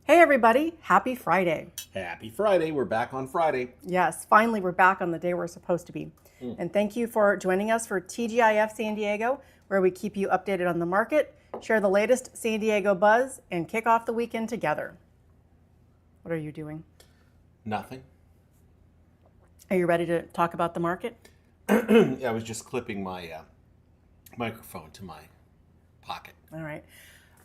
Hey everybody, happy Friday. Happy Friday. We're back on Friday. Yes, finally we're back on the day we're supposed to be. And thank you for joining us for TGIF San Diego, where we keep you updated on the market, share the latest San Diego buzz, and kick off the weekend together. What are you doing? Nothing. Are you ready to talk about the market? I was just clipping my microphone to my pocket. All right.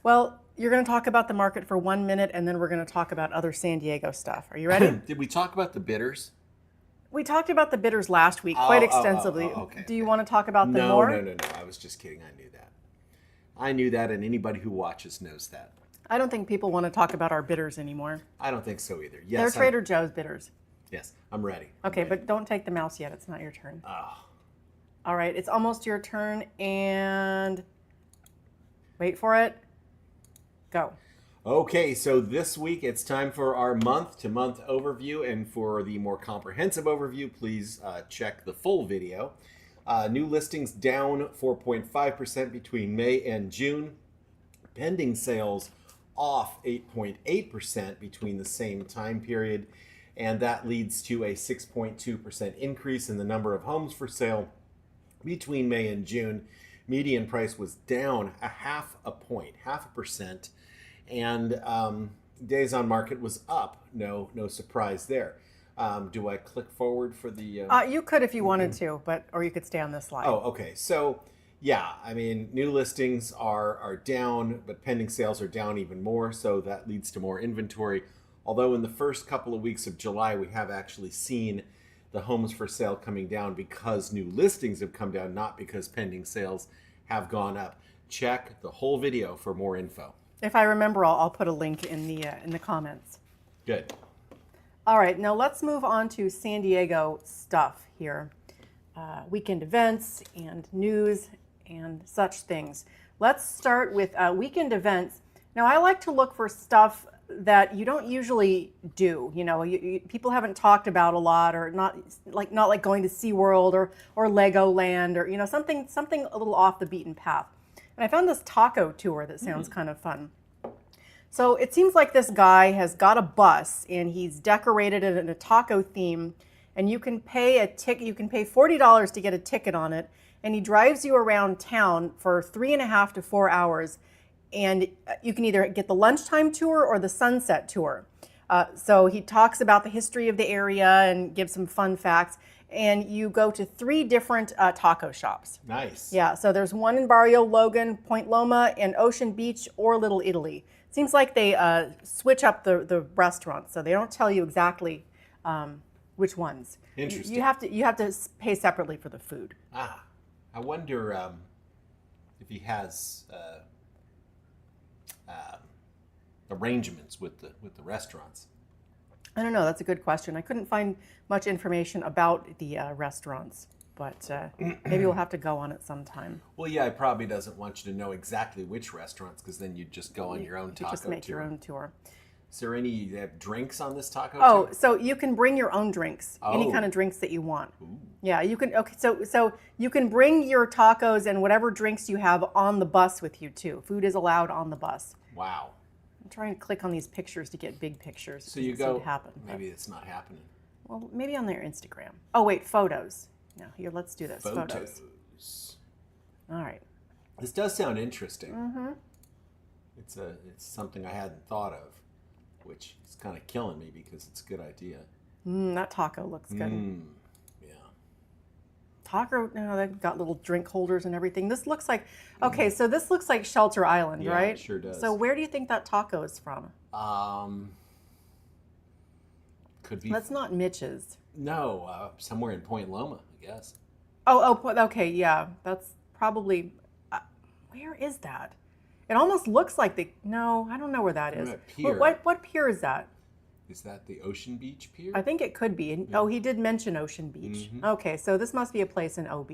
Well, you're going to talk about the market for 1 minute, and then we're going to talk about other San Diego stuff. Are you ready? Did we talk about the bidders? We talked about the bidders last week quite extensively. Okay. Do you want to talk about them No, more? no. I was just kidding. I knew that. I knew that, and anybody who watches knows that. I don't think people want to talk about our bidders anymore. I don't think so either. They're Yes, Trader Joe's bidders. Yes, I'm ready. Okay, but don't take the mouse yet. It's not your turn. Oh, All right, it's almost your turn, and wait for it. Go. okay, so this week it's time for our month-to-month overview, and for the more comprehensive overview, please check the full video. New listings down 4.5% between May and June. Pending sales off 8.8% between the same time period, and that leads to a 6.2% increase in the number of homes for sale between May and June. Median price was down a half a percent, and days on market was up. No surprise there. Do I click forward for the? You could if you wanted to, or you could stay on this slide. Oh, okay. So, yeah, I mean, new listings are down, but pending sales are down even more, so that leads to more inventory. Although in the first couple of weeks of July, we have actually seen the homes for sale coming down because new listings have come down, not because pending sales have gone up. Check the whole video for more info. If I remember, I'll put a link in the comments. Good. All right, now let's move on to San Diego stuff here. Weekend events and news and such things. Let's start with weekend events. Now, I like to look for stuff that you don't usually do. You know, people haven't talked about a lot, or not like going to SeaWorld or Legoland, or something a little off the beaten path. And I found this taco tour that sounds kind of fun. So it seems like this guy has got a bus and he's decorated it in a taco theme, and you can pay You can pay $40 to get a ticket on it, and he drives you around town for 3.5 to 4 hours. And you can either get the lunchtime tour or the sunset tour. So he talks about the history of the area and gives some fun facts. And you go to 3 different taco shops. Nice. Yeah, so there's one in Barrio Logan, Point Loma, and Ocean Beach, or Little Italy. Seems like they switch up the restaurants, so they don't tell you exactly which ones. Interesting. You have to pay separately for the food. I wonder if he has arrangements with the restaurants. I don't know. That's a good question. I couldn't find much information about the restaurants, but maybe we'll have to go on it sometime. Well, yeah, it probably doesn't want you to know exactly which restaurants, because then you'd just go on your own taco tour. Just make your own tour. Is there any drinks on this taco Oh, tour? so you can bring your own drinks, any Oh. kind of drinks that you want. Ooh. Yeah, you can. Okay, so you can bring your tacos and whatever drinks you have on the bus with you too. Food is allowed on the bus. Wow. I'm trying to click on these pictures to get big pictures. So you Doesn't seem go. to happen, Maybe it's not happening. well, maybe on their Instagram. Oh wait, photos. No, here, let's do this. Photos. All right. This does sound interesting. Mm-hmm. It's something I hadn't thought of, which is kind of killing me because it's a good idea. That taco looks good. Yeah. Taco, they've got little drink holders and everything. This looks like, okay, so this looks like Shelter Island, Yeah, right? it sure does. So where do you think that taco is from? Could be. That's not Mitch's. No, somewhere in Point Loma, I guess. Oh, okay, yeah. That's probably, where is that? It almost looks like no, I don't know where that is. Pier. What pier is that? Is that the Ocean Beach Pier? I think it could be. Oh, he did mention Ocean Beach. Okay, so this must be a place in OB.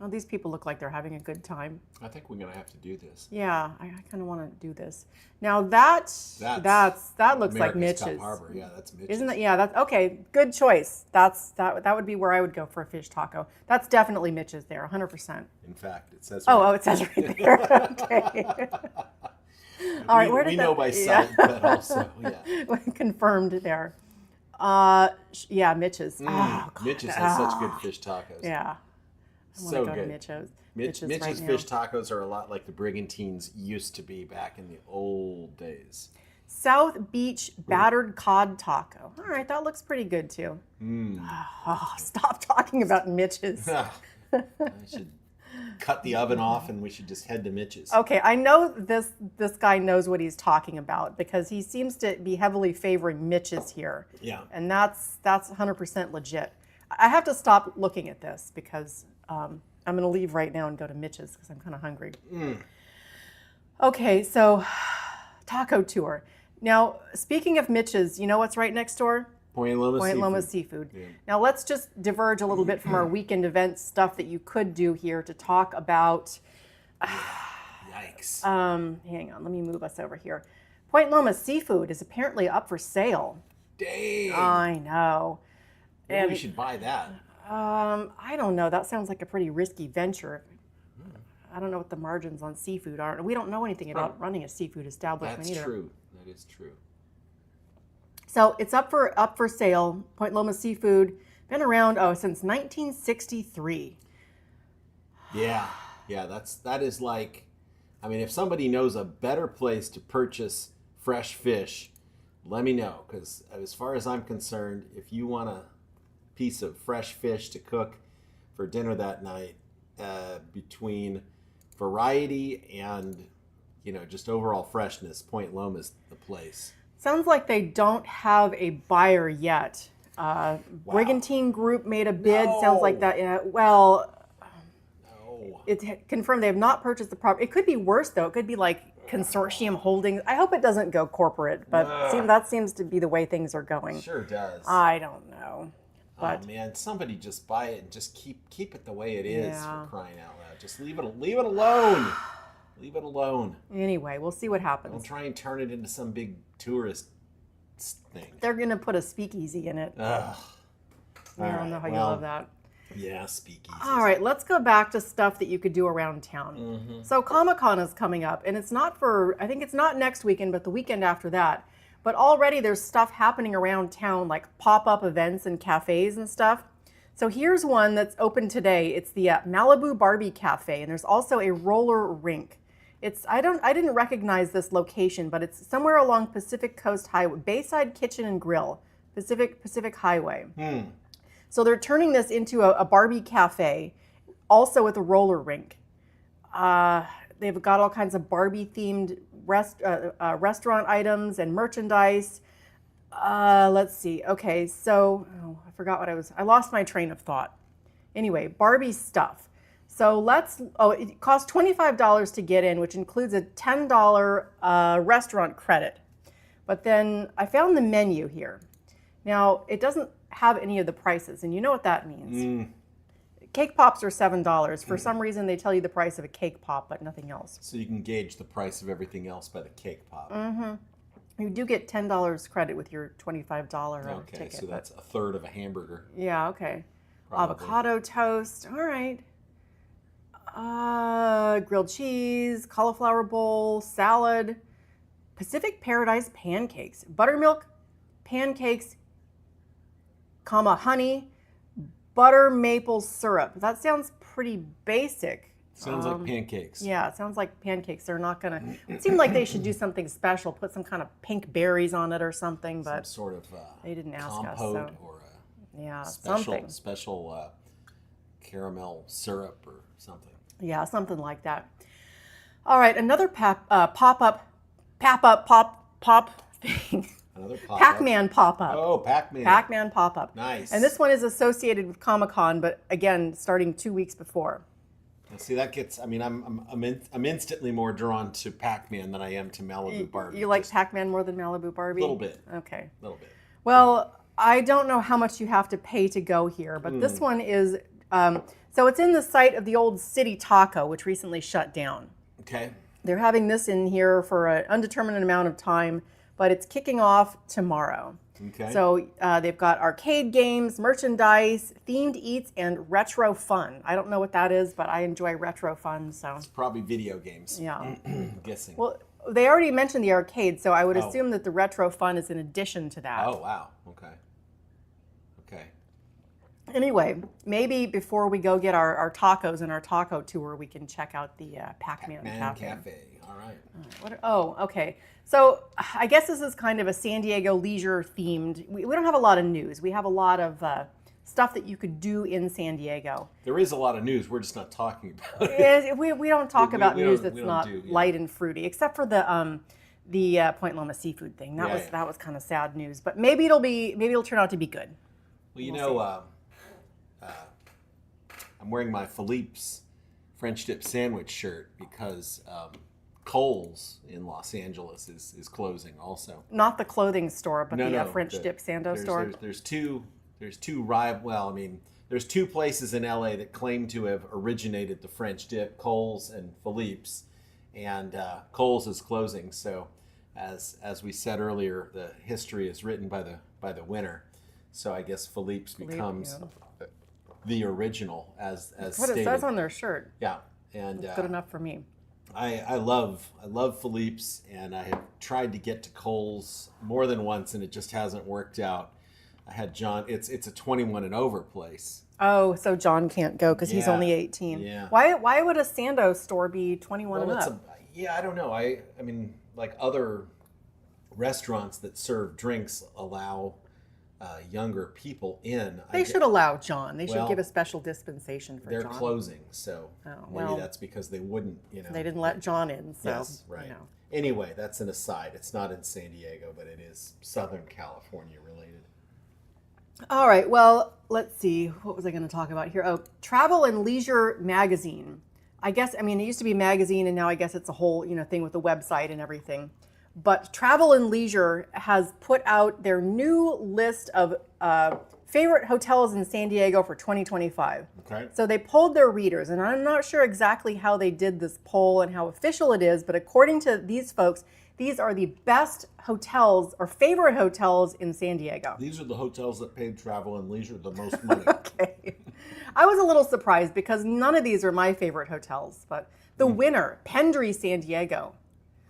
Oh, these people look like they're having a good time. I think we're going to have to do this. Yeah, I kind of want to do this. Now that looks like America's Mitch's. Cup Harbor. Yeah, that's Mitch's. Isn't that? Yeah, that's okay. Good choice. That would be where I would go for a fish taco. That's definitely Mitch's there, 100%. In fact, it says. Oh, it says right there. Okay. All right, where did we that? know by sight, but also, yeah. Confirmed there. Yeah, Mitch's. Oh, God. Mitch's has such good fish tacos. Yeah. I want to So go good. to Mitch's right now. fish tacos are a lot like the Brigantines used to be back in the old days. South Beach battered cod taco. All right, that looks pretty good too. Oh, stop talking about Mitch's. I should cut the oven off and we should just head to Mitch's. Okay, I know this guy knows what he's talking about because he seems to be heavily favoring Mitch's here. Yeah. And that's 100% legit. I have to stop looking at this because I'm going to leave right now and go to Mitch's because I'm kind of hungry. Okay, so taco tour. Now, speaking of Mitch's, you know what's right next door? Point Loma Seafood. Yeah. Now, let's just diverge a little bit from our weekend event stuff that you could do here to talk about. Yikes. Hang on, let me move us over here. Point Loma Seafood is apparently up for sale. Dang. I know. Maybe we should buy that. I don't know. That sounds like a pretty risky venture. I don't know what the margins on seafood are. We don't know anything about running a seafood establishment either. That's true. That is true. So it's up for sale. Point Loma Seafood, been around since 1963. Yeah, that is like, I mean, if somebody knows a better place to purchase fresh fish, let me know. Because as far as I'm concerned, if you want a piece of fresh fish to cook for dinner that night, between variety and just overall freshness, Point Loma's the place. Sounds like they don't have a buyer yet. Brigantine Group made a bid. No. Sounds like that. Yeah, well, No. it's confirmed they have not purchased the property. It could be worse though. It could be like consortium holdings. I hope it doesn't go corporate, but that seems to be the way things are going. Sure does. I don't know. But oh man, somebody just buy it and just keep it the way it is, Yeah. for crying out loud. Just leave it alone. Leave it alone. anyway, we'll see what happens. Don't try and turn it into some big tourist thing. They're going to put a speakeasy in it. Ugh. I don't know how you love that. Yeah, speakeasy. All right, let's go back to stuff that you could do around town. So Comic-Con is coming up, and it's not I think it's not next weekend, but the weekend after that. But already there's stuff happening around town, like pop-up events and cafes and stuff. So here's one that's open today. It's the Malibu Barbie Cafe, and there's also a roller rink. I didn't recognize this location, but it's somewhere along Pacific Coast Highway, Bayside Kitchen and Grill, Pacific Highway. So they're turning this into a Barbie cafe, also with a roller rink. They've got all kinds of Barbie-themed restaurant items and merchandise. Let's see. Okay, so I forgot I lost my train of thought. Anyway, Barbie stuff. So it costs $25 to get in, which includes a $10 restaurant credit. But then I found the menu here. Now, it doesn't have any of the prices, and you know what that means. Cake pops are $7. For some reason, they tell you the price of a cake pop, but nothing else. So you can gauge the price of everything else by the cake pop. You do get $10 credit with your $25 Okay, ticket. so that's a third of a hamburger. Yeah, okay. Probably. Avocado toast. All right. Grilled cheese, cauliflower bowl, salad, Pacific Paradise pancakes, buttermilk pancakes, honey, butter maple syrup. That sounds pretty basic. Sounds like pancakes. Yeah, it sounds like pancakes. They're not gonna. It seemed like they should do something special, put some kind of pink berries on it or something, but some sort of they didn't ask us. compote So. or Yeah, special something. caramel syrup or something. Yeah, something like that. All right, another pop thing. Another pop-up. Pac-Man pop-up. Oh, Pac-Man. Pac-Man pop-up. Nice. And this one is associated with Comic-Con, but again, starting 2 weeks before. See, that gets. I mean, I'm instantly more drawn to Pac-Man than I am to Malibu Barbie. You like Pac-Man more than Malibu Barbie? A little bit. Okay. A little bit. Well, I don't know how much you have to pay to go here, but this one is. So it's in the site of the old City Taco, which recently shut down. Okay. They're having this in here for an undetermined amount of time, but it's kicking off tomorrow. Okay. So they've got arcade games, merchandise, themed eats, and retro fun. I don't know what that is, but I enjoy retro fun. So It's probably video games. yeah. I'm guessing. Well, They already mentioned the arcade, so I would Oh. assume that the retro fun is in addition to that. Oh, wow. Okay. Okay. Anyway, maybe before we go get our tacos and our taco tour, we can check out the Pac-Man Cafe. All right. Okay. So I guess this is kind of a San Diego leisure themed. We don't have a lot of news. We have a lot of stuff that you could do in San Diego. There is a lot of news. We're just not talking about it. We don't talk about news that's not do, yeah. light and fruity, except for the Point Loma seafood thing. That was kind of sad news, but maybe it'll turn out to be good. Well, I'm wearing my Philippe's French dip sandwich shirt because Kohl's in Los Angeles is closing also. Not the clothing store, but the French dip sando store. There's two there's two places in LA that claim to have originated the French dip, Kohl's and Philippe's, and Kohl's is closing. So, as we said earlier, the history is written by the winner. So I guess Philippe's becomes the original as What stated. it says on their shirt. Yeah, and That's good enough for me. I love Philippe's, and I have tried to get to Kohl's more than once, and it just hasn't worked out. I had John. It's a 21 and over place. Oh, so John can't go because he's Yeah. only 18. Yeah. Why would a Sando store be 21 and Well, up? I don't know. I mean, like other restaurants that serve drinks allow younger people in. They should allow John. They should Well, give a special dispensation for They're John. closing, so well, maybe that's because they wouldn't. They didn't let John in. So, Yes, right. Anyway, that's an aside. It's not in San Diego, but it is Southern California related. All right. Well, let's see. What was I going to talk about here? Oh, Travel and Leisure Magazine. It used to be a magazine, and now I guess it's a whole thing with the website and everything. But Travel and Leisure has put out their new list of favorite hotels in San Diego for 2025. Okay. So they polled their readers, and I'm not sure exactly how they did this poll and how official it is, but according to these folks, these are the best hotels or favorite hotels in San Diego. These are the hotels that paid Travel and Leisure the most money. Okay. I was a little surprised because none of these are my favorite hotels, but the winner, Pendry San Diego.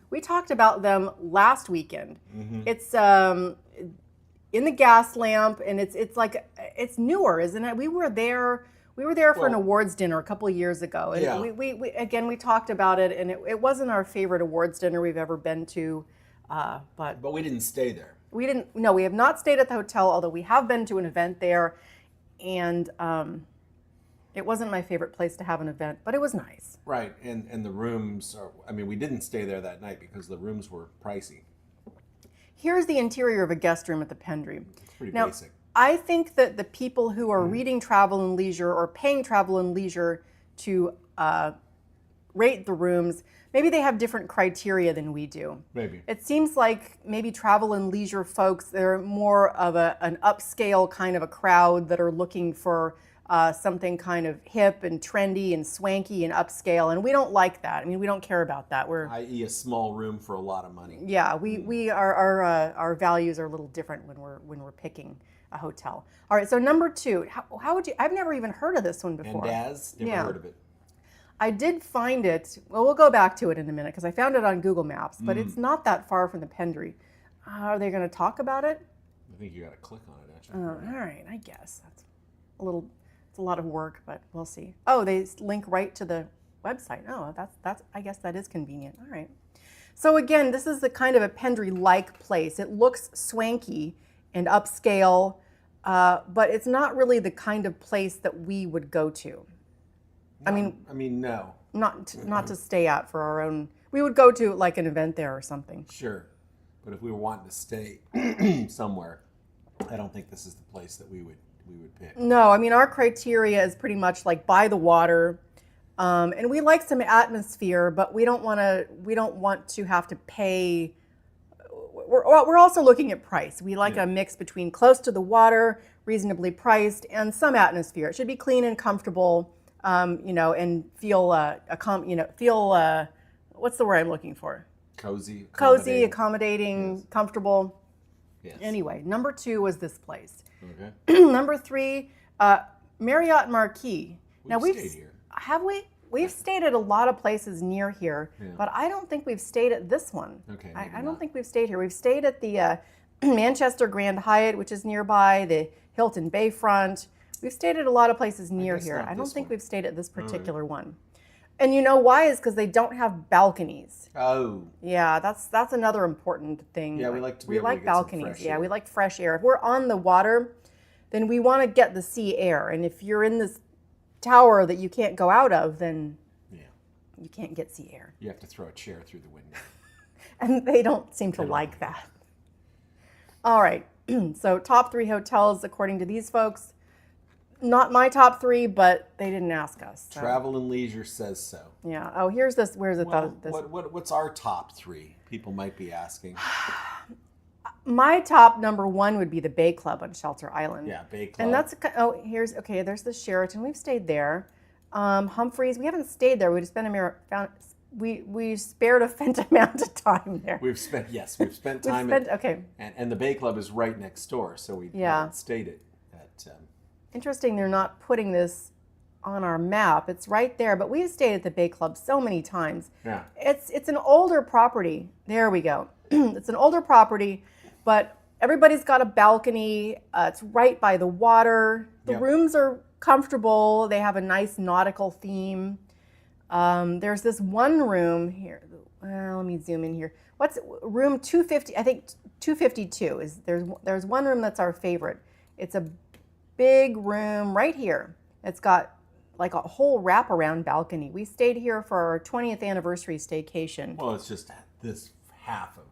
We talked about them last weekend. Mm-hmm. It's in the gas lamp, and it's newer, isn't it? We were there for an awards dinner a couple of years ago, and Yeah. we talked about it, and it wasn't our favorite awards dinner we've ever been to, but we didn't stay there. we have not stayed at the hotel, although we have been to an event there, and it wasn't my favorite place to have an event, but it was nice. Right, and the rooms we didn't stay there that night because the rooms were pricey. Here's the interior of a guest room at the Pendry. It's pretty Now, basic. I think that the people who are reading Travel and Leisure or paying Travel and Leisure to rate the rooms, maybe they have different criteria than we do. Maybe. It seems like maybe Travel and Leisure folks, they're more of an upscale kind of a crowd that are looking for something kind of hip and trendy and swanky and upscale, and we don't like that. We don't care about that. I.e. a small room for a lot of money. Yeah, our values are a little different when we're picking a hotel. All right, so number 2, how would you? I've never even heard of this one before. Never heard of it. I did find it. Well, we'll go back to it in a minute because I found it on Google Maps, but it's not that far from the Pendry. Are they going to talk about it? I think you got to click on it actually. All right, I guess that's it's a lot of work, but we'll see. Oh, they link right to the website. Oh, that's I guess that is convenient. All right. So again, this is the kind of a Pendry-like place. It looks swanky and upscale, but it's not really the kind of place that we would go to. No. Not to stay at for our own. We would go to like an event there or something. Sure. But if we were wanting to stay somewhere, I don't think this is the place that we would pick. No, our criteria is pretty much like by the water, and we like some atmosphere, but we don't want to have to pay. We're also looking at price. We like a mix between close to the water, reasonably priced, and some atmosphere. It should be clean and comfortable, and feel what's the word I'm looking for? Cozy, accommodating, comfortable. Yes. Anyway, number 2 was this place. Okay. Number 3, Marriott Marquis. We've stayed here. Have we? we've stayed at a lot of places near here, but I don't think we've stayed at this one. Okay. I don't think we've stayed here. We've stayed at the Manchester Grand Hyatt, which is nearby, the Hilton Bayfront. We've stayed at a lot of places near here. I don't think we've stayed at this particular one. And you know why? Is because they don't have balconies. Oh. Yeah, that's another important thing. Yeah, we like to be we able to like get some balconies. fresh Yeah, air. we like fresh air. If we're on the water, then we want to get the sea air. And if you're in this tower that you can't go out of, then you can't get sea air. You have to throw a chair through the window. And they don't seem to like that. All right. So top 3 hotels according to these folks. Not my top 3, but they didn't ask us. So. Travel and Leisure says so. Yeah. Oh, here's this. Where's it? Well, This. what's our top 3? People might be asking. My top number 1 would be the Bay Club on Shelter Island. Yeah, Bay Club. And that's there's the Sheraton. We've stayed there. Humphreys. We haven't stayed there. We just spent we spared a faint amount of time there. We've spent time. And the Bay Club is right next door, so we haven't stayed at. Interesting, they're not putting this on our map. It's right there, but we've stayed at the Bay Club so many times. Yeah. It's an older property. There we go. It's an older property, but everybody's got a balcony. It's right by the water. The rooms are comfortable. They have a nice nautical theme. There's this one room here. Well, let me zoom in here. What's room 250? I think 252 is there's one room that's our favorite. It's a big room right here. It's got like a whole wraparound balcony. We stayed here for our 20th anniversary staycation. Well, it's just this half of.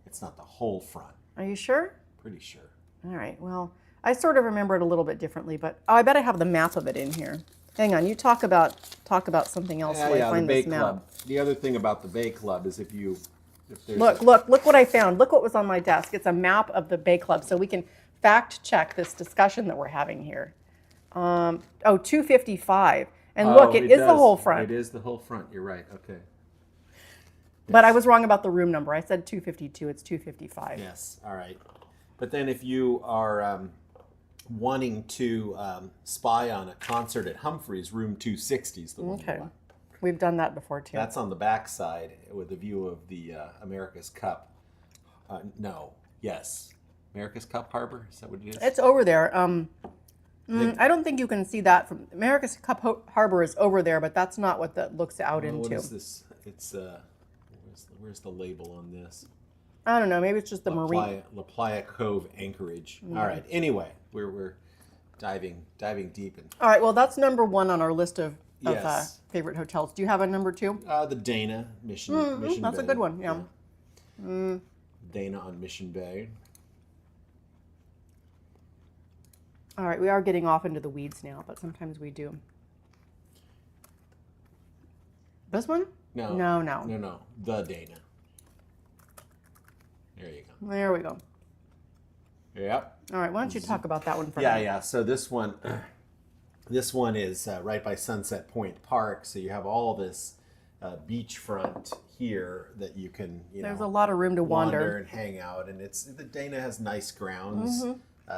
It's not the whole front. Are you sure? Pretty sure. All right. Well, I sort of remember it a little bit differently, but I bet I have the map of it in here. Hang on. You talk about something else while I find the Bay this map. Club. The other thing about the Bay Club is if there's Look what I found. Look what was on my desk. It's a map of the Bay Club, so we can fact check this discussion that we're having here. 255. And look, it is the whole front. It is the whole front. You're right. Okay. But I was wrong about the room number. I said 252. It's 255. Yes. All right. But then if you are wanting to spy on a concert at Humphreys, room 260 is the one. Okay. We've done that before too. That's on the back side with a view of the America's Cup. America's Cup Harbor? Is that what it is? It's over there. I don't think you can see that from America's Cup Harbor is over there, but that's not what that looks out into. What is this? It's where's the label on this? I don't know. Maybe it's just the marine. La Playa Cove Anchorage. All right. Anyway, we're diving deep in. All right. Well, that's number 1 on our list of Yes. favorite hotels. Do you have a number 2? The Dana Mission. Mission That's Bay. a good one. Yeah. Dana on Mission Bay. All right. We are getting off into the weeds now, but sometimes we do. This one? No. The Dana. There you go. There we go. Yep. All right. Why don't you talk about that one for me? Yeah. So this one is right by Sunset Point Park. So you have all this beachfront here that you can, There's a lot of room to wander and hang out. And the Dana has nice grounds.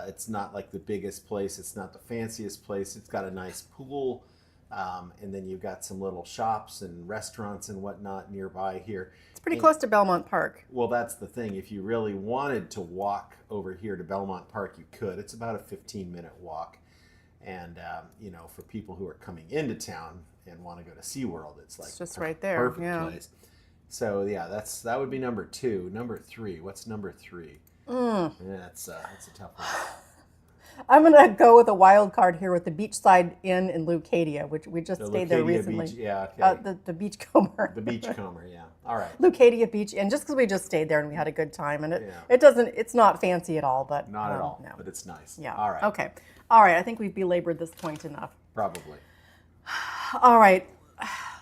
It's not like the biggest place. It's not the fanciest place. It's got a nice pool. And then you've got some little shops and restaurants and whatnot nearby here. It's pretty close to Belmont Park. Well, that's the thing. If you really wanted to walk over here to Belmont Park, you could. It's about a 15-minute walk. And, for people who are coming into town and want to go to SeaWorld, it's just right there. Perfect place. So, that would be number 2. Number 3. What's number 3? Yeah, that's a tough one. I'm going to go with a wild card here with the Beachside Inn in Leucadia, which we just stayed there recently. Beach, yeah, okay. The Beachcomber. The Beachcomber, yeah. All right. Leucadia Beach Inn, just because we just stayed there and we had a good time. And it's not fancy at all, but. Not at all, no. but it's nice. Yeah. All right. Okay. All right. I think we've belabored this point enough. Probably. All right.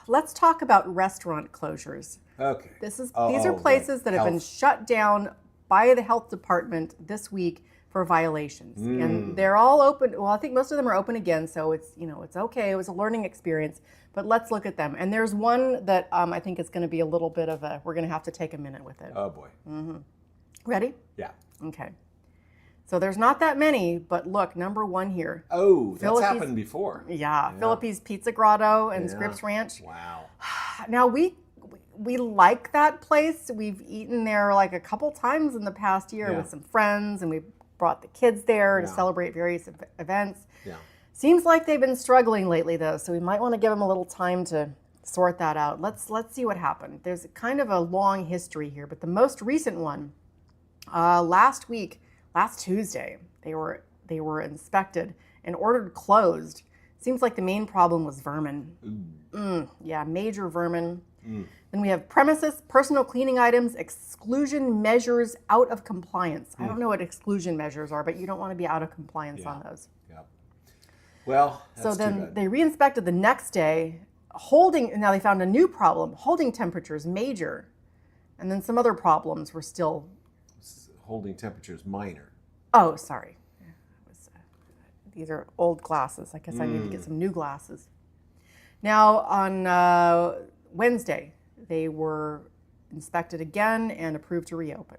Let's talk about restaurant closures. Okay. These are places that have been shut down by the health department this week for violations. And they're all open. Well, I think most of them are open again, so it's okay. It was a learning experience, but let's look at them. And there's one that I think is going to be a little bit of we're going to have to take a minute with it. Oh boy. Ready? Yeah. Okay. So there's not that many, but look, number one here. Oh, that's Philippines- happened before. Yeah, Philippines Pizza Grotto and Yeah. Scripps Ranch. Wow. Now we like that place. We've eaten there like a couple times in the past year Yeah. with some friends, and we brought the kids there to Yeah. celebrate various events. Yeah. Seems like they've been struggling lately though, so we might want to give them a little time to sort that out. Let's see what happened. There's kind of a long history here, but the most recent one, last Tuesday, they were inspected and ordered closed. Seems like the main problem was vermin. Yeah, major vermin. Then we have premises, personal cleaning items, exclusion measures out of compliance. I don't know what exclusion measures are, but you don't want to be out of compliance on those. Yep. Well, that's So too then bad. they re-inspected the next day, now they found a new problem, holding temperatures major. And then some other problems were still, Holding temperatures minor. oh, sorry. These are old glasses. I guess I need to get some new glasses. Now on Wednesday, they were inspected again and approved to reopen.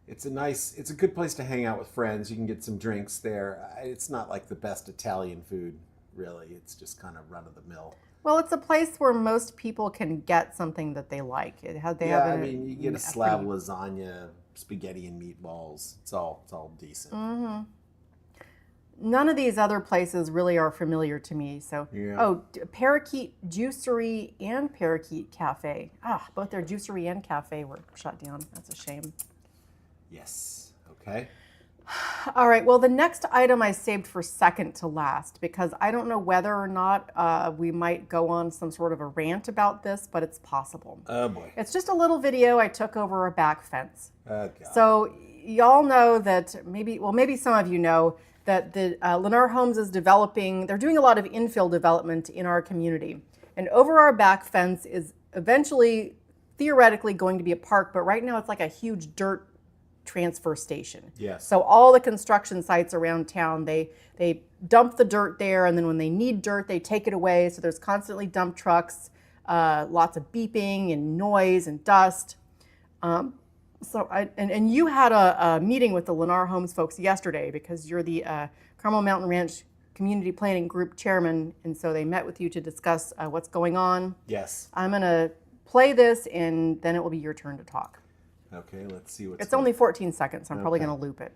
It's a good place to hang out with friends. You can get some drinks there. It's not like the best Italian food, really. It's just kind of run of the mill. Well, it's a place where most people can get something that they like. I mean, you get a slab lasagna, spaghetti and meatballs. It's all decent. None of these other places really are familiar to me. So, Parakeet Juicery and Parakeet Cafe. Both their juicery and cafe were shut down. That's a shame. Yes. Okay. All right. Well, the next item I saved for second to last because I don't know whether or not we might go on some sort of a rant about this, but it's possible. Oh boy. It's just a little video I took over a back fence. Oh God. So y'all know that maybe some of you know that the Lennar Homes is developing, they're doing a lot of infill development in our community. And over our back fence is eventually, theoretically, going to be a park, but right now it's like a huge dirt transfer station. Yes. So all the construction sites around town, they dump the dirt there, and then when they need dirt, they take it away. So there's constantly dump trucks, lots of beeping and noise and dust. And you had a meeting with the Lennar Homes folks yesterday because you're the Carmel Mountain Ranch Community Planning Group chairman, and so they met with you to discuss what's going on. Yes. I'm going to play this, and then it will be your turn to talk. Okay. Let's see what's. It's only 14 seconds, so I'm probably going to loop it.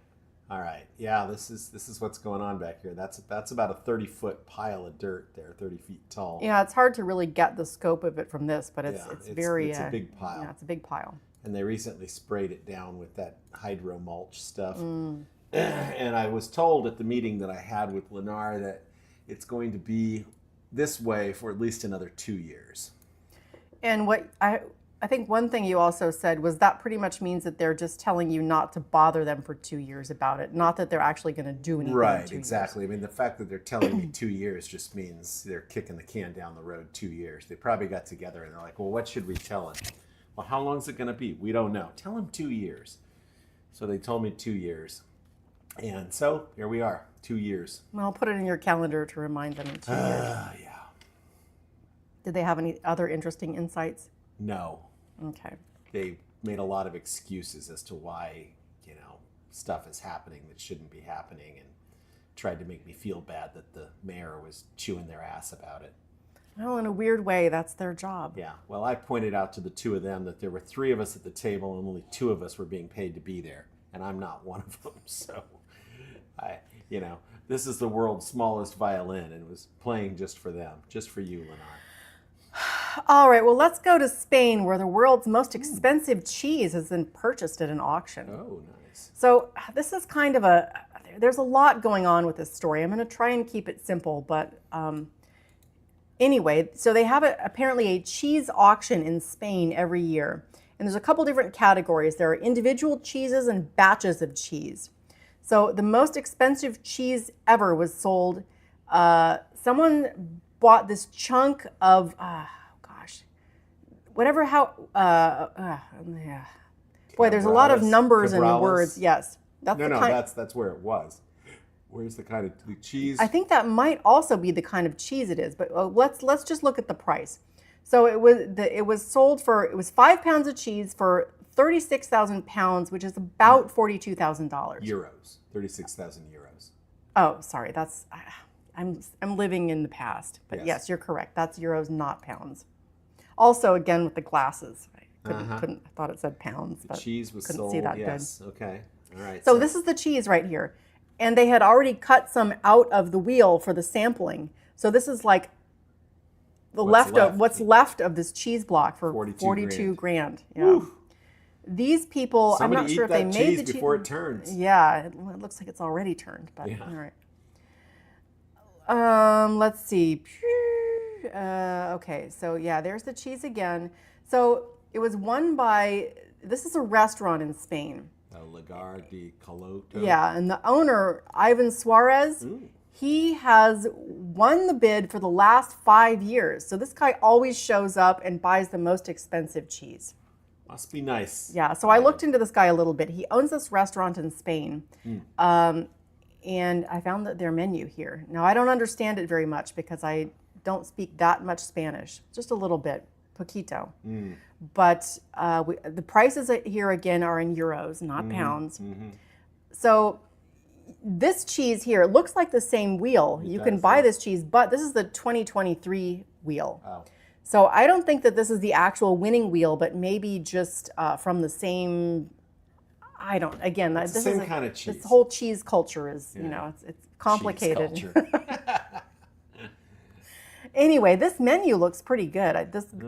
All right. Yeah. This is what's going on back here. That's about a 30-foot pile of dirt there, 30 feet tall. Yeah, it's hard to really get the scope of it from this, but it's very. It's a big pile. Yeah, it's a big pile. And they recently sprayed it down with that hydro mulch stuff. And I was told at the meeting that I had with Lennar that it's going to be this way for at least another 2 years. And what I think one thing you also said was that pretty much means that they're just telling you not to bother them for 2 years about it, not that they're actually going to do anything. Right, in 2 exactly. years. I mean, the fact that they're telling me 2 years just means they're kicking the can down the road 2 years. They probably got together and they're like, well, what should we tell him? Well, how long is it going to be? We don't know. Tell him 2 years. So they told me 2 years. And so here we are, 2 years. Well, put it in your calendar to remind them in 2 years. Yeah. Did they have any other interesting insights? No. Okay. They made a lot of excuses as to why, stuff is happening that shouldn't be happening and tried to make me feel bad that the mayor was chewing their ass about it. Well, in a weird way, that's their job. Yeah. Well, I pointed out to the two of them that there were 3 of us at the table and only 2 of us were being paid to be there. And I'm not one of them. So, this is the world's smallest violin and it was playing just for them, just for you, Lennar. All right, well, let's go to Spain, where the world's most expensive cheese has been purchased at an auction. Oh, nice. So this is kind of there's a lot going on with this story. I'm going to try and keep it simple, but anyway, so they have apparently a cheese auction in Spain every year. And there's a couple different categories. There are individual cheeses and batches of cheese. So the most expensive cheese ever was sold. Someone bought this chunk of, Boy, there's a lot of numbers and words. Yes. That's where it was. Where's the kind of the cheese? I think that might also be the kind of cheese it is, but let's just look at the price. So it was 5 pounds of cheese for 36,000 pounds, which is about $42,000. Euros. 36,000 euros. Oh, sorry. I'm living in the past. But yes, you're correct. That's euros, not pounds. Also, again, with the glasses. I thought it said pounds, but cheese was couldn't sold. see that Yes. good. Okay. All right. So this is the cheese right here. And they had already cut some out of the wheel for the sampling. So this is like the what's left of this cheese block for 42 grand. Yeah. Woo. These people, Somebody I'm not sure if they made cheese the cheese before it turns. Yeah, it looks like it's already turned, but all right. Let's see. Okay, so yeah, there's the cheese again. So it was won by, this is a restaurant in Spain. Lagar de Caloto. Yeah, and the owner, Ivan Suarez, he has won the bid for the last 5 years. So this guy always shows up and buys the most expensive cheese. Must be nice. Yeah, so I looked into this guy a little bit. He owns this restaurant in Spain. And I found that their menu here. Now, I don't understand it very much because I don't speak that much Spanish, just a little bit, poquito. But the prices here again are in euros, not pounds. So this cheese here looks like the same wheel. You can buy this cheese, but this is the 2023 wheel. Oh. So I don't think that this is the actual winning wheel, but maybe just from the same. I don't. Again, It's this the is same kind of cheese. This whole cheese culture is, it's complicated. Cheese culture. Anyway, this menu looks pretty good.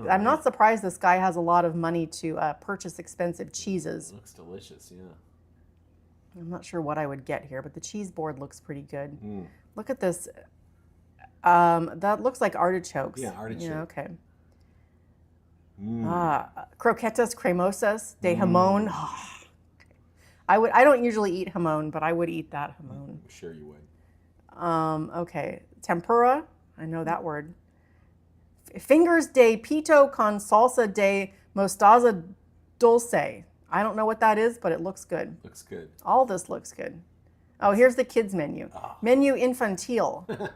I'm not surprised this guy has a lot of money to purchase expensive cheeses. Looks delicious, yeah. I'm not sure what I would get here, but the cheese board looks pretty good. Look at this. That looks like artichokes. Yeah, artichoke. Yeah, okay. Croquetas cremosas de jamón. I don't usually eat jamón, but I would eat that jamón. I'm sure you would. Okay. Tempura. I know that word. Fingers de pito con salsa de mostaza dulce. I don't know what that is, but it looks good. Looks good. All this looks good. Oh, here's the kids menu. Menu infantil.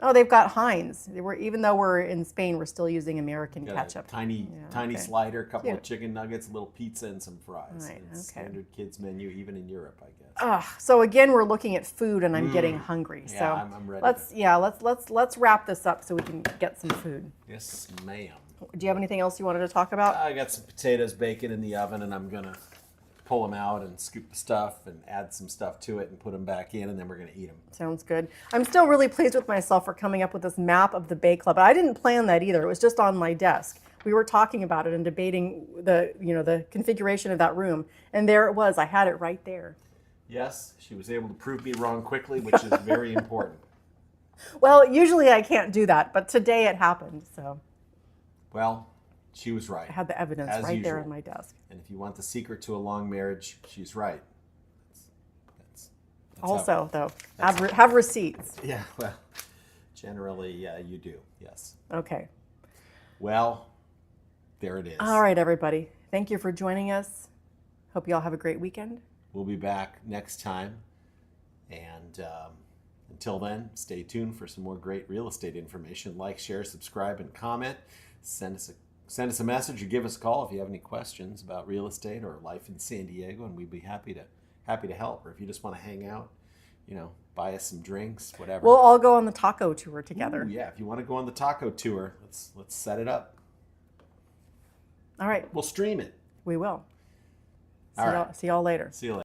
Oh, they've got Heinz. Even though we're in Spain, we're still using American ketchup. Tiny slider, a couple of chicken nuggets, a little pizza, and some fries. Right, It's okay. standard kids menu, even in Europe, I guess. So again, we're looking at food, and I'm getting hungry. Yeah, So I'm ready. let's wrap this up so we can get some food. Yes, ma'am. Do you have anything else you wanted to talk about? I got some potatoes baking in the oven, and I'm gonna pull them out and scoop the stuff and add some stuff to it and put them back in, and then we're gonna eat them. Sounds good. I'm still really pleased with myself for coming up with this map of the Bay Club. I didn't plan that either. It was just on my desk. We were talking about it and debating the configuration of that room, and there it was. I had it right there. Yes, she was able to prove me wrong quickly, which is very important. Well, usually I can't do that, but today it happened. So Well, she was right. I had the evidence as right there usual. on my desk. And if you want the secret to a long marriage, she's right. That's Also, though, have receipts. Yeah, well, generally, yeah, you do. Yes. Okay. Well, there it is. All right, everybody. Thank you for joining us. Hope you all have a great weekend. We'll be back next time. And until then, stay tuned for some more great real estate information. Like, share, subscribe, and comment. Send us a message or give us a call if you have any questions about real estate or life in San Diego, and we'd be happy to help. Or if you just want to hang out, buy us some drinks, whatever. We'll all go on the taco tour together. Ooh, yeah, if you want to go on the taco tour, let's set it up. All right. We'll stream it. We will. All right. See y'all later. See you later.